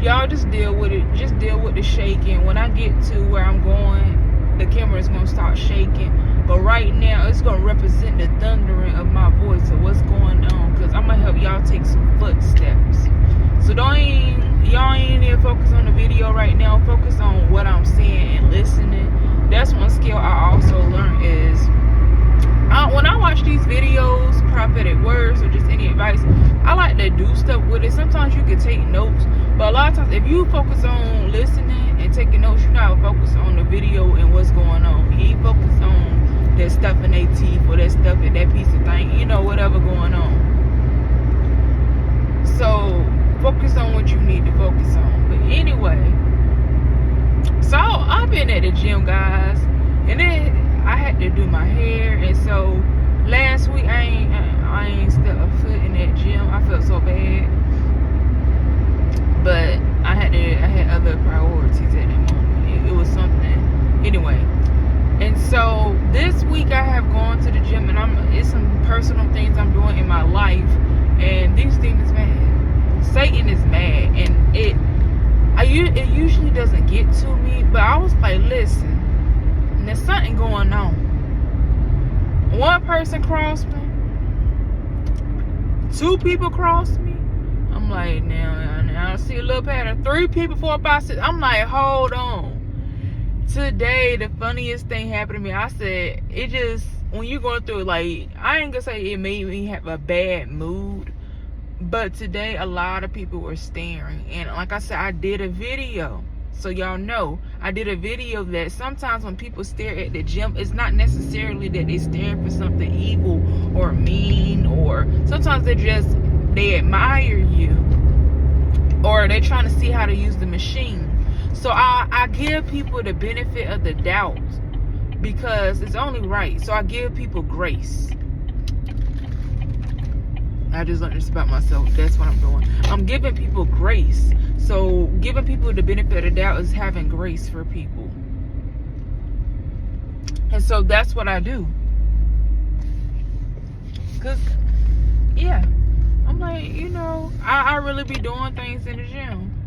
y'all just deal with it. Just deal with the shaking. When I get to where I'm going, the camera is gonna start shaking. But right now, it's gonna represent the thundering of my voice of what's going on, because I'm gonna help y'all take some footsteps. So y'all ain't even focus on the video right now. Focus on what I'm saying and listening. That's one skill I also learned is when I watch these videos, prophetic words or just any advice, I like to do stuff with it. Sometimes you can take notes, but a lot of times if you focus on listening and taking notes, you're not focused on the video and what's going on. You ain't focused on that stuff in their teeth or that stuff in that piece of thing, you know, whatever going on. So focus on what you need to focus on. But anyway, so I've been at the gym, guys, and then I had to do my hair, and so last week I ain't stepped a foot in that gym. I felt so bad, but I had other priorities at that moment. It was something anyway. And so this week I have gone to the gym, and it's some personal things I'm doing in my life, and these things is mad. Satan is mad, and it usually doesn't get to me, but I was like, listen, there's something going on. One person crossed me, 2 people crossed me. I'm like, now I see a little pattern. 3 people, 4, 5, 6. I'm like, hold on. Today, the funniest thing happened to me. I said, it just, when you're going through, like, I ain't gonna say it made me have a bad mood, but today a lot of people were staring. And like I said, I did a video, so y'all know I did a video that sometimes when people stare at the gym, it's not necessarily that they're staring for something evil or mean, or sometimes they admire you, or they're trying to see how to use the machine. So I give people the benefit of the doubt because it's only right. So I give people grace. I just learned this about myself. That's what I'm doing. I'm giving people grace. So giving people the benefit of the doubt is having grace for people. And so that's what I do. Because, yeah, I'm like, you know, I really be doing things in the gym.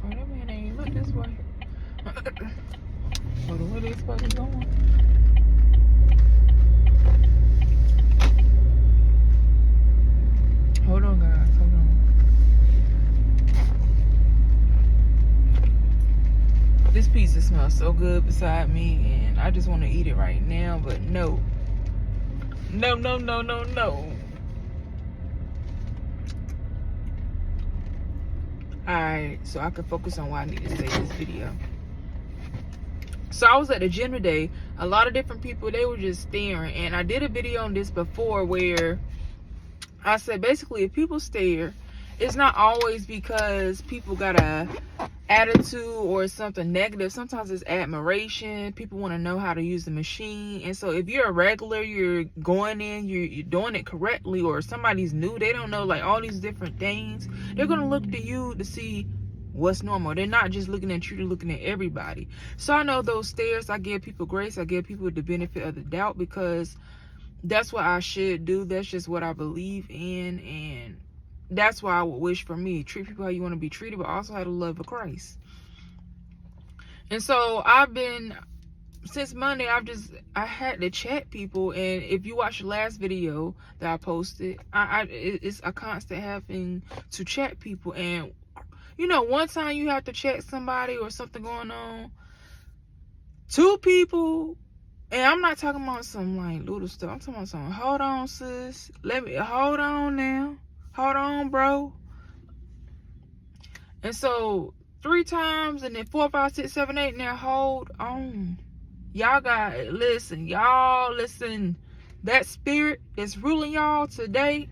Oh, that man ain't look this way. Hold on, where they supposed to be going? Hold on, guys. Hold on. This pizza smells so good beside me, and I just want to eat it right now, but no. No, no, no, no, no. Alright, so I can focus on what I need to say in this video. So I was at the gym today. A lot of different people, they were just staring. And I did a video on this before where I said basically if people stare, it's not always because people got a attitude or something negative. Sometimes it's admiration. People want to know how to use the machine. And so if you're a regular, you're going in, you're doing it correctly, or somebody's new, they don't know like all these different things, they're going to look to you to see what's normal. They're not just looking at you, they're looking at everybody. So I know those stares, I give people grace. I give people the benefit of the doubt because that's what I should do. That's just what I believe in, and that's why I would wish for me. Treat people how you want to be treated, but also have the love of Christ. And so I've been, since Monday, I had to chat people. And if you watch the last video that I posted, it's a constant having to chat people. And you know, one time you have to chat somebody or something going on, 2 people. And I'm not talking about some like little stuff. I'm talking about something. Hold on, sis. Hold on now. Hold on, bro. And so 3 times, and then 4, 5, 6, 7, 8. Now hold on. Y'all got it. Listen, y'all listen. That spirit that's ruling y'all today,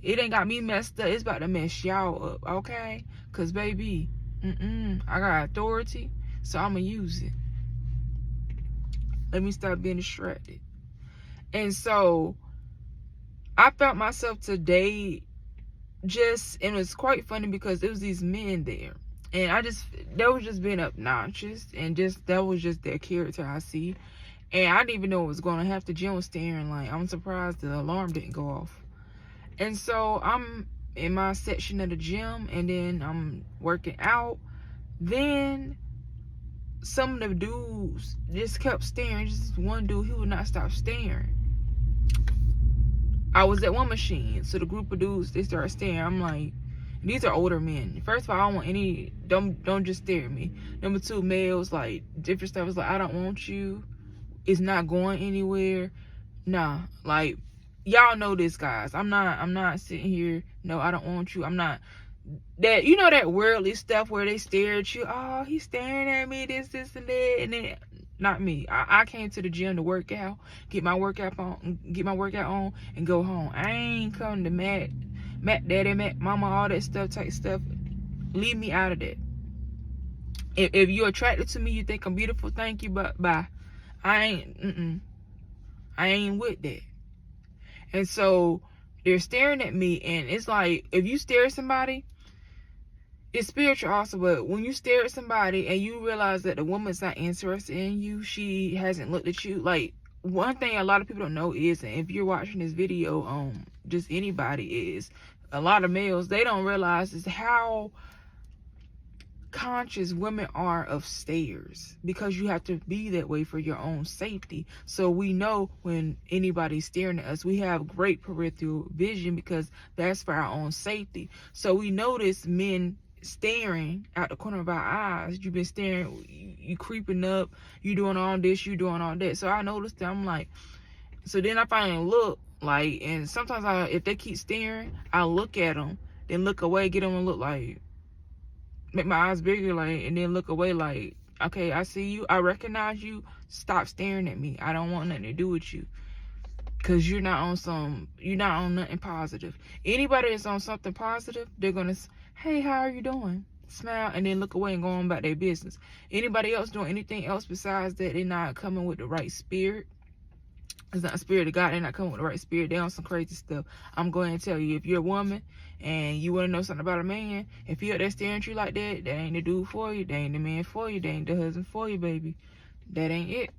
it ain't got me messed up. It's about to mess y'all up, okay? Cause baby, I got authority, so I'ma use it. Let me stop being distracted. And so I felt myself today and it was quite funny because it was these men there. And they was just being obnoxious, and that was just their character I see. And I didn't even know what was going on. Half the gym was staring. Like, I'm surprised the alarm didn't go off. And so I'm in my section of the gym, and then I'm working out. Then some of the dudes just kept staring. Just one dude, he would not stop staring. I was at one machine, so the group of dudes, they started staring. I'm like, these are older men. First of all, I don't want any, don't just stare at me. Number two, males, like, different stuff. It's like, I don't want you. It's not going anywhere. Nah, like, y'all know this, guys. I'm not sitting here, no, I don't want you. I'm not, that, you know, that worldly stuff where they stare at you. Oh, he's staring at me, this, and that. And then, not me. I came to the gym to work out, get my workout on, and go home. I ain't coming to Matt Daddy, Matt Mama, all that stuff, type stuff. Leave me out of that. If you're attracted to me, you think I'm beautiful, thank you, but bye. I ain't with that. And so they're staring at me, and it's like, if you stare at somebody, it's spiritual also, but when you stare at somebody and you realize that the woman's not interested in you, she hasn't looked at you. Like, one thing a lot of people don't know is, and if you're watching this video, just anybody, is a lot of males, they don't realize is how conscious women are of stares, because you have to be that way for your own safety. So we know when anybody's staring at us, we have great peripheral vision because that's for our own safety. So we notice men staring out the corner of our eyes. You've been staring, you creeping up, you doing all this, you doing all that. So I noticed that. I'm like, so then I finally look, like, and sometimes if they keep staring, I look at them, then look away, get them and look like, make my eyes bigger, like, and then look away, like, okay, I see you, I recognize you, stop staring at me, I don't want nothing to do with you, because you're not on nothing positive. Anybody that's on something positive, they're gonna, hey, how are you doing, smile, and then look away and go on about their business. Anybody else doing anything else besides that, they're not coming with the right spirit. It's not a spirit of God. They're not coming with the right spirit. They're on some crazy stuff. I'm going to tell you, if you're a woman and you want to know something about a man, if you're out there staring at you like that, that ain't the dude for you. That ain't the man for you. That ain't the husband for you, baby. That ain't it.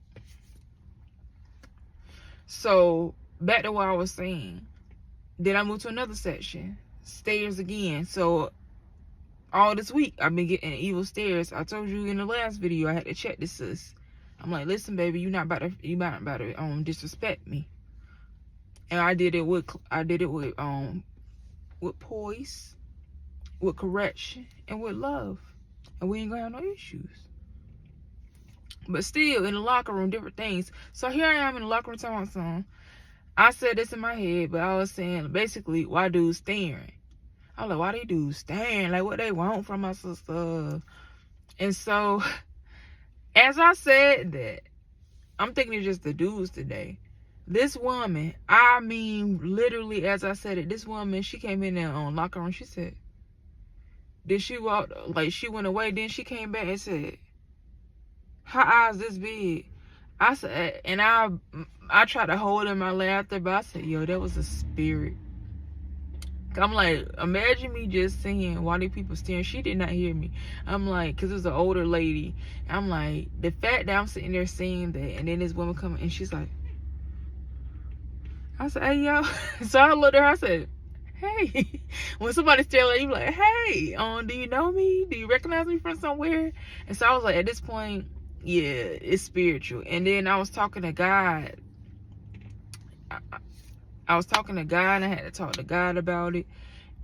So, back to what I was saying. Then I moved to another section. Stares again. So, all this week, I've been getting evil stares. I told you in the last video, I had to check this sis. I'm like, listen, baby, you not about to disrespect me. And I did it with poise, with correction, and with love. And we ain't gonna have no issues. But still, in the locker room, different things. So here I am in the locker room talking about something. I said this in my head, but I was saying, basically, why dudes staring? I was like, why they dudes staring? Like, what they want from us and stuff. And so, as I said that, I'm thinking it's just the dudes today. This woman, I mean, literally, as I said it, this woman, she came in there on locker room. She said, did she walk, like, she went away, then she came back and said, her eyes this big. I said, and I tried to hold in my laughter, but I said, yo, that was a spirit. I'm like, imagine me just saying, why do people staring? She did not hear me. I'm like, because it was an older lady. I'm like, the fact that I'm sitting there saying that, and then this woman coming, and she's like, I said, hey, yo. So I looked at her, I said, hey. When somebody stares at you, like, hey, do you know me? Do you recognize me from somewhere? And so I was like, at this point, yeah, it's spiritual. And then I was talking to God. I was talking to God, and I had to talk to God about it.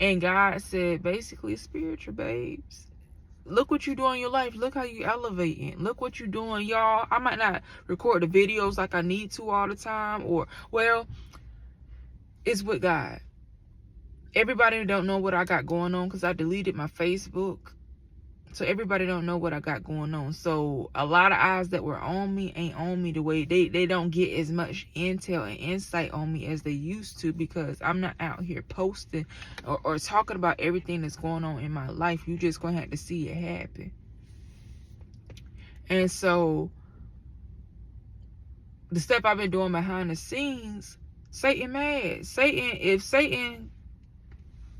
And God said, basically, spiritual, babes. Look what you do in your life. Look how you elevating. Look what you doing, y'all. I might not record the videos like I need to all the time. Or, well, it's with God. Everybody don't know what I got going on because I deleted my Facebook. So everybody don't know what I got going on. So a lot of eyes that were on me ain't on me the way they don't get as much intel and insight on me as they used to, because I'm not out here posting or talking about everything that's going on in my life. You just gonna have to see it happen. And so the stuff I've been doing behind the scenes, Satan mad. If Satan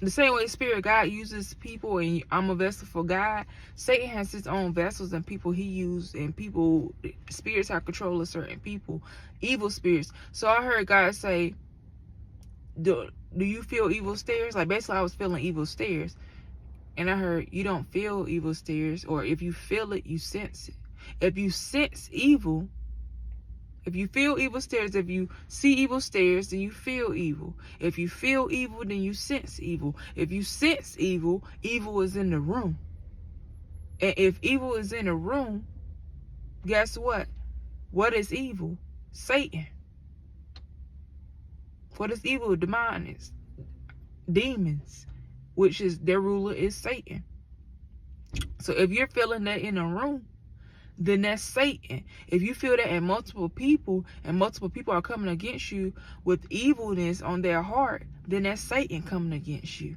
the same way Spirit God uses people and I'm a vessel for God, Satan has his own vessels and people he uses, and people, spirits have control of certain people, evil spirits. So I heard God say, do you feel evil stares? Like basically I was feeling evil stares. And I heard, you don't feel evil stares, or if you feel it, you sense it. If you sense evil, if you feel evil stares, if you see evil stares, then you feel evil. If you feel evil, then you sense evil. If you sense evil, evil is in the room. And if evil is in the room, guess what? What is evil? Satan. What is evil? Demons, which is their ruler is Satan. So if you're feeling that in a room, then that's Satan. If you feel that in multiple people, and multiple people are coming against you with evilness on their heart, then that's Satan coming against you.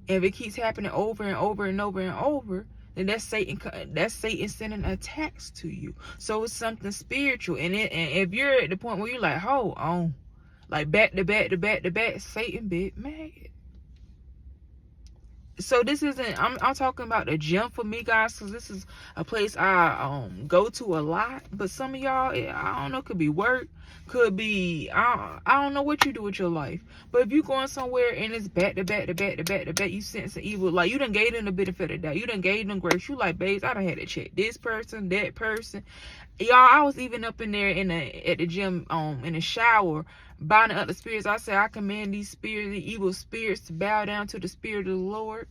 And if it keeps happening over and over and over and over, then that's Satan sending attacks to you. So it's something spiritual. And if you're at the point where you're like, hold on, like back to back to back to back, Satan bit mad. So this isn't, I'm talking about the gym for me, guys, because this is a place I go to a lot. But some of y'all, I don't know, could be work, could be, I don't know what you do with your life. But if you're going somewhere and it's back to back to back to back to back, you sense the evil, like you done gave them the benefit of that. You done gave them grace. You like, babes, I done had to check this person, that person. Y'all, I was even up in there at the gym, in the shower, binding up the spirits. I said, I command these spirits, the evil spirits, to bow down to the Spirit of the Lord.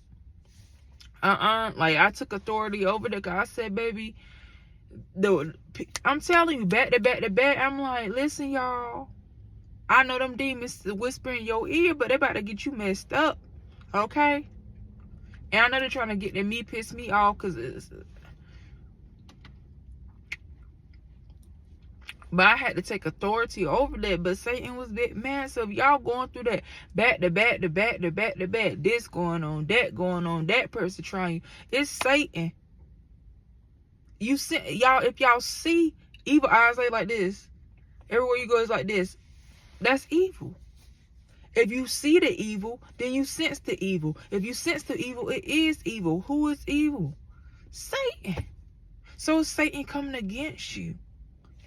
Like I took authority over the guy. I said, baby, I'm telling you, back to back to back. I'm like, listen, y'all, I know them demons whisper in your ear, but they about to get you messed up, okay? And I know they're trying to get me, piss me off, because it's, but I had to take authority over that. But Satan was a bit mad. So if y'all going through that back to back to back to back to back, this going on, that person trying you, it's Satan. You see, y'all, if y'all see evil eyes like this, everywhere you go is like this, that's evil. If you see the evil, then you sense the evil. If you sense the evil, it is evil. Who is evil? Satan. So Satan coming against you.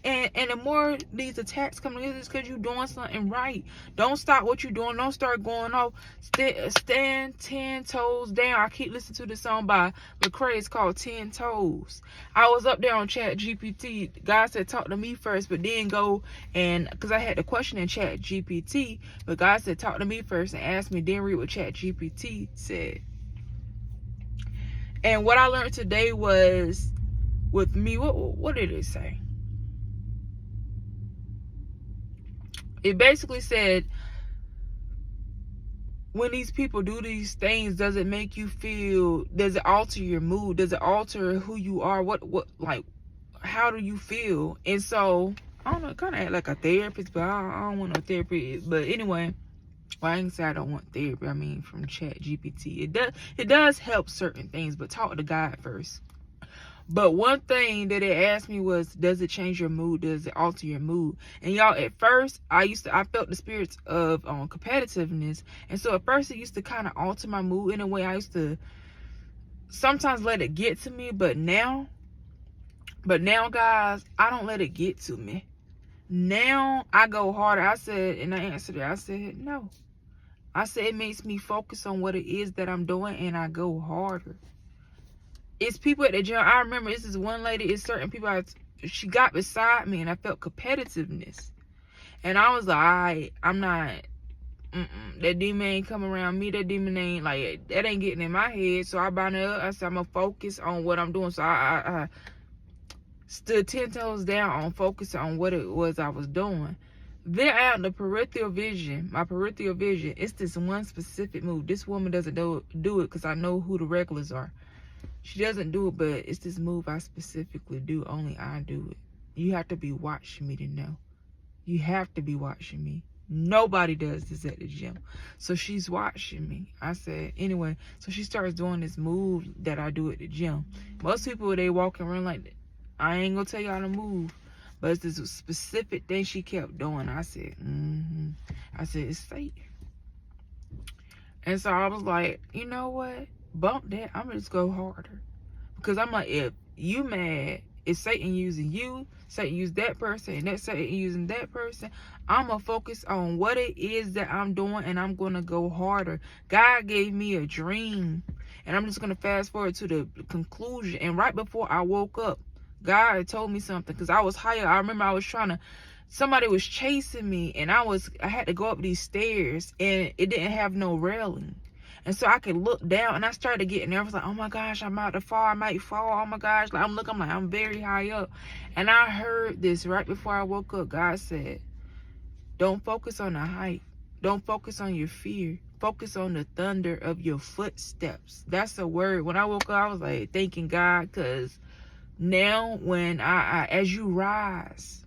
And the more these attacks come in, it's because you're doing something right. Don't stop what you're doing. Don't start going off. Stand 10 toes down. I keep listening to this song by Lecrae. It's called 10 Toes. I was up there on Chat GPT. God said, talk to me first, but then go and, because I had the question in Chat GPT, but God said, talk to me first and ask me, then read what Chat GPT said. And what I learned today was, with me, what did it say? It basically said, when these people do these things, does it make you feel, does it alter your mood? Does it alter who you are? What, like, how do you feel? And so, I don't know, kind of act like a therapist, but I don't want no therapy. But anyway, well, I ain't say I don't want therapy. I mean, from Chat GPT. It does help certain things, but talk to God first. But one thing that it asked me was, does it change your mood? Does it alter your mood? And y'all, at first, I felt the spirits of competitiveness. And so at first, it used to kind of alter my mood in a way. I used to sometimes let it get to me. But now, guys, I don't let it get to me. Now, I go harder. I said, and I answered it, I said, no. I said, it makes me focus on what it is that I'm doing, and I go harder. It's people at the gym. I remember this is one lady, it's certain people, she got beside me and I felt competitiveness. And I was like, I'm not, that demon ain't come around me. That demon ain't, like, that ain't getting in my head. So I bind it up. I said, I'm going to focus on what I'm doing. So I stood 10 toes down on focusing on what it was I was doing. Then out the peripheral vision, my peripheral vision, it's this one specific move. This woman doesn't do it because I know who the regulars are. She doesn't do it, but it's this move I specifically do. Only I do it. You have to be watching me to know. You have to be watching me. Nobody does this at the gym. So she's watching me. I said, anyway, so she starts doing this move that I do at the gym. Most people, they walk around like that. I ain't gonna tell y'all to move. But it's this specific thing she kept doing. I said, I said, it's Satan. And so I was like, you know what? Bump that. I'm gonna just go harder. Because I'm like, if you mad, if Satan using you, Satan use that person, and that Satan using that person, I'm gonna focus on what it is that I'm doing, and I'm gonna go harder. God gave me a dream, and I'm just gonna fast forward to the conclusion. And right before I woke up, God told me something, because I was higher. I remember I was trying to, somebody was chasing me, and I had to go up these stairs, and it didn't have no railing. And so I could look down, and I started getting nervous, like, oh my gosh, I'm about to fall, I might fall, oh my gosh. Like, I'm like, I'm very high up. And I heard this right before I woke up. God said, don't focus on the height. Don't focus on your fear. Focus on the thunder of your footsteps. That's a word. When I woke up, I was like, thanking God, because now when as you rise,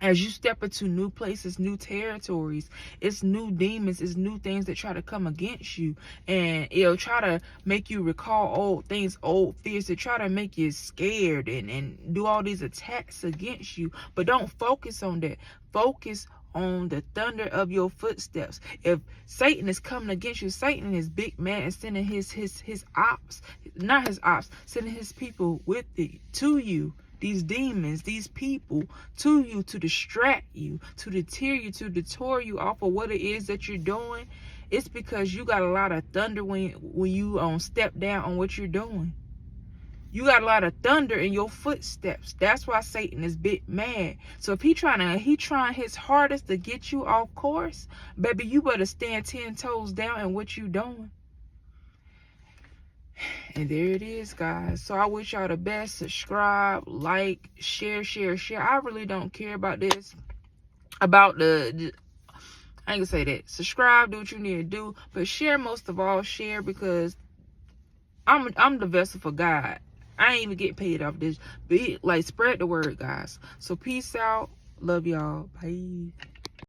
as you step into new places, new territories, it's new demons, it's new things that try to come against you. And it'll try to make you recall old things, old fears, to try to make you scared and do all these attacks against you. But don't focus on that. Focus on the thunder of your footsteps. If Satan is coming against you, Satan is big man and sending his ops, not his ops, sending his people with it to you. These demons, these people, to you, to distract you, to deter you, to detour you off of what it is that you're doing. It's because you got a lot of thunder when you step down on what you're doing. You got a lot of thunder in your footsteps. That's why Satan is big mad. So if he trying his hardest to get you off course, baby, you better stand 10 toes down in what you doing. And there it is, guys. So I wish y'all the best. Subscribe, like, share. I really don't care about this, about I ain't gonna say that. Subscribe, do what you need to do, but share, most of all share, because I'm the vessel for God. I ain't even get paid off this. But like, spread the word, guys. So peace out. Love y'all. Bye.